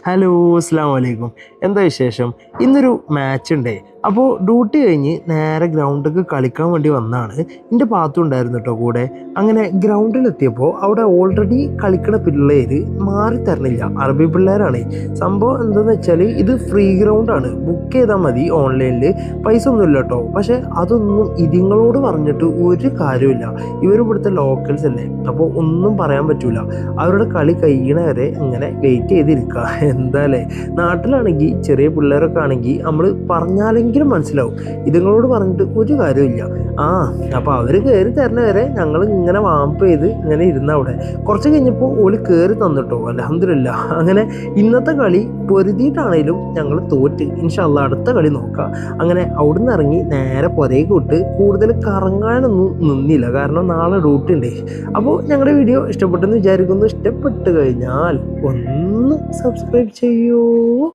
Hello, അസ്സാം വലൈക്കും. എന്താ വിശേഷം? ഇന്നൊരു മാച്ച് ഉണ്ടേ. അപ്പോൾ ഡ്യൂട്ടി കഴിഞ്ഞ് നേരെ ഗ്രൗണ്ടിലേക്ക് കളിക്കാൻ വേണ്ടി വന്നതാണ്. എൻ്റെ പാത്തും ഉണ്ടായിരുന്നു കേട്ടോ കൂടെ. അങ്ങനെ ഗ്രൗണ്ടിലെത്തിയപ്പോൾ അവിടെ ഓൾറെഡി കളിക്കണ പിള്ളേർ മാറി തരണില്ല. അറബി പിള്ളേരാണ്. സംഭവം എന്താണെന്ന് വെച്ചാൽ ഇത് ഫ്രീ ഗ്രൗണ്ടാണ്, ബുക്ക് ചെയ്താൽ മതി ഓൺലൈനിൽ, പൈസ ഒന്നുമില്ല കേട്ടോ. പക്ഷേ അതൊന്നും ഇതിങ്ങളോട് പറഞ്ഞിട്ട് ഒരു കാര്യമില്ല. ഇവർ ഇവിടുത്തെ ലോക്കൽസ് അല്ലേ, അപ്പോൾ ഒന്നും പറയാൻ പറ്റൂല. അവരുടെ കളി കഴിയണ വരെ ഇങ്ങനെ വെയിറ്റ് ചെയ്തിരിക്കുക. എന്താല്ലേ, നാട്ടിലാണെങ്കിൽ ചെറിയ പിള്ളേരൊക്കെ ആണെങ്കിൽ നമ്മൾ പറഞ്ഞാലെങ്കിലും മനസ്സിലാവും. ഇതുങ്ങളോട് പറഞ്ഞിട്ട് ഒരു കാര്യമില്ല. അപ്പോൾ അവർ കയറി തരണ വരെ ഞങ്ങൾ ഇങ്ങനെ വാമ്പ് ചെയ്ത് ഇങ്ങനെ ഇരുന്ന അവിടെ. കുറച്ച് കഴിഞ്ഞപ്പോൾ ഓല് കയറി തന്നിട്ടോ, അൽഹംദുലില്ലാ. അങ്ങനെ ഇന്നത്തെ കളി പൊരുതിയിട്ടാണേലും ഞങ്ങൾ തോറ്റ്. ഇൻഷാ അല്ലാഹ് അടുത്ത കളി നോക്കാം. അങ്ങനെ അവിടുന്ന് ഇറങ്ങി നേരെ പുരയ്ക്ക് വിട്ട് കൂടുതൽ കറങ്ങാനൊന്നും നിന്നില്ല, കാരണം നാളെ ഡ്യൂട്ടി ഉണ്ട്. അപ്പോൾ ഞങ്ങളുടെ വീഡിയോ ഇഷ്ടപ്പെട്ടെന്ന് വിചാരിക്കുന്നു. ഇഷ്ടപ്പെട്ട് കഴിഞ്ഞാൽ ഒന്ന് സബ്സ്ക്രൈബ് ചെയ്യൂ.